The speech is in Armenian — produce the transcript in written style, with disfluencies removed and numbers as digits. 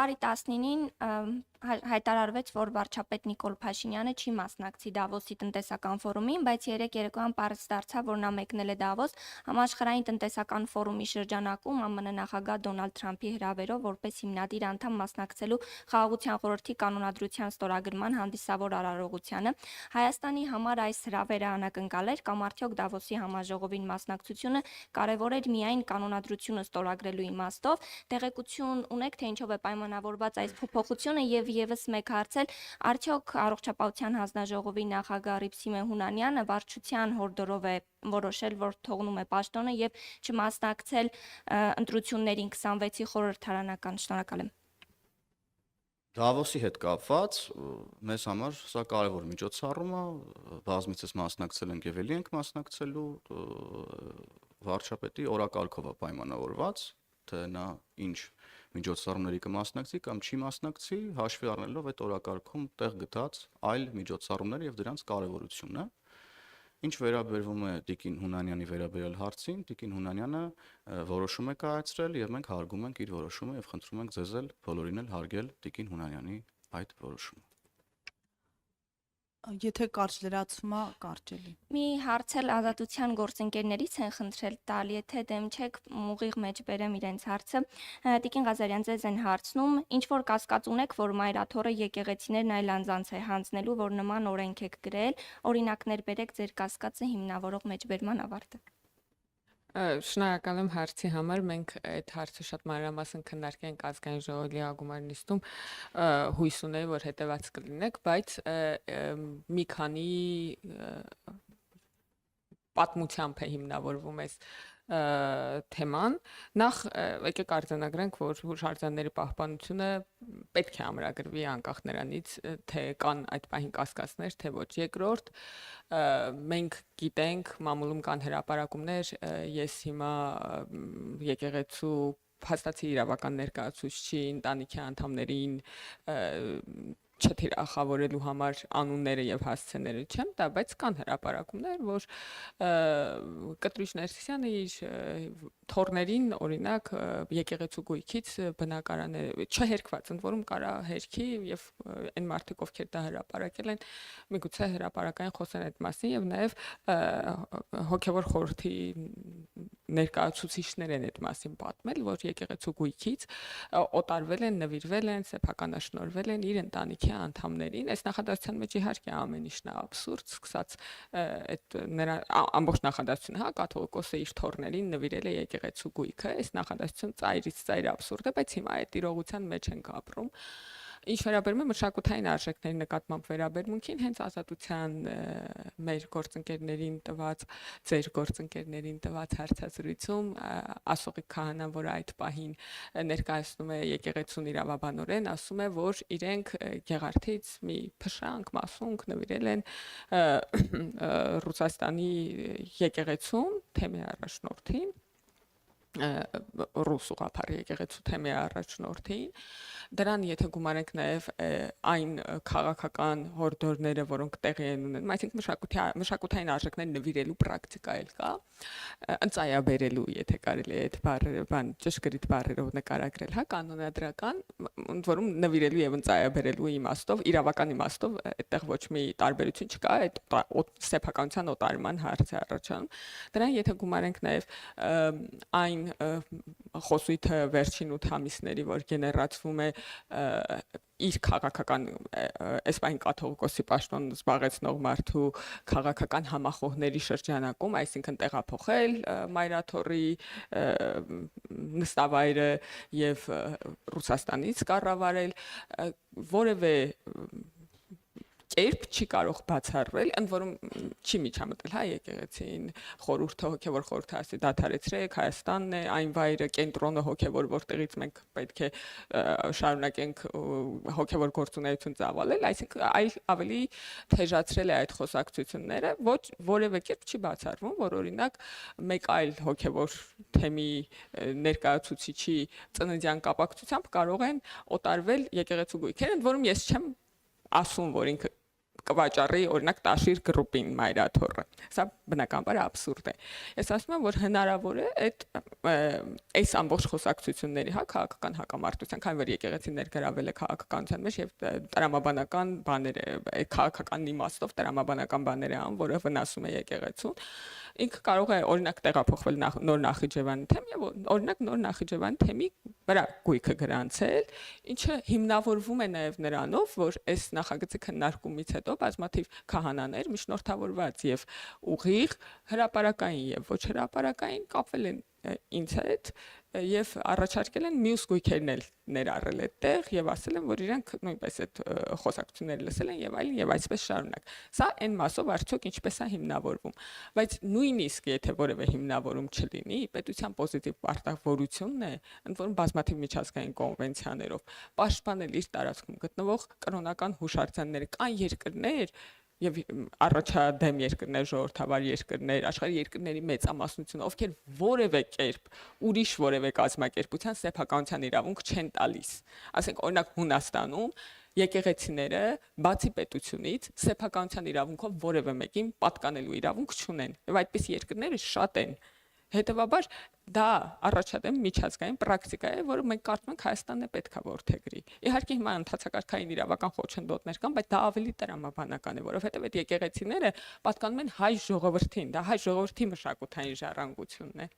Հունվարի 19-ին հայտարարվեց, որ վարչապետ Նիկոլ Փաշինյանը չի մասնակցի Դավոսի տնտեսական ֆորումին, բայց երեկ երեկոյան պարզ դարձավ, որ նա մեկնել է Դավոս համաշխարհային տնտեսական ֆորումի շրջանակում ԱՄՆ նախագահ Դոնալդ Թրամփի հրավերով որպես հիմնադիր անդամ մասնակցելու Խաղաղության խորհրդի կանոնադրության ստորագրման հանդիսավոր արարողությանը։ Հայաստանի համար այս հրավերը անակնկալ էր կամ արդյոք Դավոսի համաժողովին մասնակցությունը կարևոր էր միայն կանոնադրությունը ստորագրելու իմաստով։ Տեղեկություն ունեք, թե ինչով է պայմանավորված այս փոփոխությունը եւ եւս մեկ հարց էլ, արդյոք առողջապահության հանձնաժողովի նախագահ Հռիփսիմե Հունանյանը վարչության հորդորով է որոշել, որ թողնում է պաշտոնը եւ չմասնակցել ընտրություններին 26-ի խորհրդարանական։ Շնորհակալ եմ։ Դավոսի հետ կապված մեզ համար սա կարևոր միջոցառում է, բազմիցս մասնակցել ենք եւ ելի ենք մասնակցելու, վարչապետի օրակարգով է պայմանավորված, թե նա ինչ միջոցառումների կմասնակցի կամ չի մասնակցի, հաշվի առնելով այդ օրակարգում տեղ գտած այլ միջոցառումները եւ դրանց կարեւորությունը։ Ինչ վերաբերվում է Տիկին Հունանյանի վերաբերյալ հարցին, Տիկին Հունանյանը որոշում է կայացրել եւ մենք հարգում ենք իր որոշումը եւ խնդրում ենք ձեզ էլ բոլորին էլ հարգել Տիկին Հունանյանի այդ որոշումը։ Եթե կարճ լրացումա, կարճելի։ Մի հարց էլ ազատության գործընկերներից են խնդրել տալ, եթե դեմ չեք ուղիղ մեջ բերեմ իրենց հարցը։ Տիկին Ղազարյան, ձեզ են հարցնում, ինչ որ կասկած ունեք, որ մայրաթոռը եկեղեցիներն այլ անձանց է հանձնելու, որ նման օրենք եք գրել, օրինակներ բերեք ձեր կասկածը հիմնավորող մեջբերման ավարտը։ Շնորհակալ եմ հարցի համար, մենք այդ հարցը շատ մանրամասն քննարկենք ազգային ժողովի լիագումար նիստում, հույս ունեի, որ հետևած կլինեք, բայց մի քանի պատմությամբ է հիմնավորվում այս թեման։ Նախ եկեք արձանագրենք, որ հուշարձանների պահպանությունը պետք է ամրագրվի անկախ նրանից, թե կան այդ պահին կասկածներ, թե ոչ։ Երկրորդ, մենք գիտենք, մամուլում կան հրապարակումներ, ես հիմա եկեղեցու փաստացի իրավական ներկայացուցիչի ընտանիքի անդամներին չթիրախավորելու համար անունները եւ հասցեները չեմ տա, բայց կան հրապարակումներ, որ Կտրուչ Ներսիսյանը իր թորներին, օրինակ, եկեղեցու գույքից բնակարանը չհերկված, ընդ որում կարա հերքի եւ այն մարդիկ, ովքեր դա հրապարակել են, միգուցե հրապարակային խոսեն այդ մասին եւ նաեւ հոգեվոր խորհրդի ներկայացուցիչներ են այդ մասին պատմել, որ եկեղեցու գույքից օտարվել են, նվիրվել են, սեփականաշնորհվել են իր ընտանիքի անդամներին։ Այս նախադասության մեջ իհարկե ամեն ինչն է աբսուրդ, սկսած այդ նրա ամբողջ նախադասությունը, հա, կաթողիկոսը իր թորներին նվիրել է եկեղեցու գույքը, այս նախադասությունը ծայրից ծայր աբսուրդ է, բայց հիմա այդ իրողության մեջ ենք ապրում։ Ինչ վերաբերում է մշակութային արժեքների նկատմամբ վերաբերմունքին, հենց ազատության մեր գործընկերներին տված, ձեր գործընկերներին տված հարցազրույցում Ասողիկ քահանան, որ այդ պահին ներկայացնում է եկեղեցուն իրավաբանորեն, ասում է, որ իրենք Գեղարդից մի փշրանք, մասունք նվիրել են Ռուսաստանի եկեղեցուն, թեմի առաջնորդին, ռուս ուղղափառ եկեղեցու թեմի առաջնորդին, դրան եթե գումարենք նաև այն քաղաքական հորդորները, որոնք տեղի են ունենում, այսինքն մշակութային արժեքներ նվիրելու պրակտիկա էլ կա, ընծայաբերելու, եթե կարելի է այդ բառերը, ճշգրիտ բառերով նկարագրել, հա, կանոնադրական, ընդ որում նվիրելու եւ ընծայաբերելու իմաստով, իրավական իմաստով այդտեղ ոչ մի տարբերություն չկա, այդ սեփականության օտարման հարց է առաջանում։ Դրան եթե գումարենք նաև այն խոսույթը վերջին 8 ամիսների, որ գեներացվում է իր քաղաքական այս պահին կաթողիկոսի պաշտոն զբաղեցնող մարդու քաղաքական համախոհների շրջանակում, այսինքն տեղափոխել մայրաթոռի նստավայրը եւ Ռուսաստանից կառավարել, որևէ կերպ չի կարող բացառվել, ընդ որում չի միջամտել, հա, եկեղեցին, խորհուրդը, հոգևոր խորհուրդը ասի դադարեցրեք, Հայաստանն է այն վայրը, կենտրոնը հոգևոր, որտեղից մենք պետք է շարունակենք հոգևոր գործունեություն ծավալել, այսինքն ավելի թեժացրել է այդ խոսակցությունները, ոչ որևէ կերպ չի բացառվում, որ օրինակ մեկ այլ հոգևոր թեմի ներկայացուցիչի ծննդյան կապակցությամբ կարող են օտարվել եկեղեցու գույքերը, ընդ որում ես չեմ ասում, որ ինքը կվաճառի օրինակ տաշիր գրուպին մայրաթորը։ Սա բնականաբար աբսուրդ է։ Ես ասում եմ, որ հնարավոր է այս ամբողջ խոսակցությունների, հա, քաղաքական հակամարտության, քանի որ եկեղեցին ներգրավել է քաղաքականության մեջ եւ տրամաբանական բաներ է, քաղաքական իմաստով տրամաբանական բաներ է անում, որը վնասում է եկեղեցուն։ Ինքը կարող է օրինակ տեղափոխվել նոր Նախիջևանի թեմ եւ օրինակ նոր Նախիջևանի թեմի վրա գույքը գրանցել, ինչը հիմնավորվում է նաեւ նրանով, որ այս նախագծի քննարկումից հետո բազմաթիվ քահանաներ միջնորդավորված եւ ուղիղ հրապարակային եւ ոչ հրապարակային կապվել են ինձ հետ եւ առաջարկել են մյուս գույքերն էլ ներառել այդտեղ եւ ասել են, որ իրենք նույնպես այդ խոսակցությունները լսել են եւ այլն եւ այսպես շարունակ։ Սա այն մասով արդյոք ինչպես է հիմնավորվում, բայց նույնիսկ եթե որևէ հիմնավորում չլինի, պետության պոզիտիվ պարտավորությունն է, ընդ որում բազմաթիվ միջազգային կոնվենցիաներով պաշտպանել իր տարածքում գտնվող կրոնական հուշարձանները, կան երկրներ եւ առաջադեմ երկրներ, ժողովրդավար երկրներ, աշխարհի երկրների մեծամասնությունը, ովքեր որևէ կերպ ուրիշ որևէ կազմակերպության սեփականության իրավունք չեն տալիս։ Ասենք օրինակ Հունաստանում եկեղեցիները բացի պետությունից սեփականության իրավունքով որևէ մեկին պատկանելու իրավունք չունեն։ Եվ այդպես երկրները շատ են։ Հետևաբար դա առաջադեմ միջազգային պրակտիկա է, որը մենք կարծում ենք Հայաստանն է պետքա որդեգրի։ Իհարկե հիմա ընդհանրակարգային իրավական խոչընդոտներ կան, բայց դա ավելի տրամաբանական է, որովհետև այդ եկեղեցիները պատկանում են հայ ժողովրդին, դա հայ ժողովրդի մշակութային ժառանգությունն է։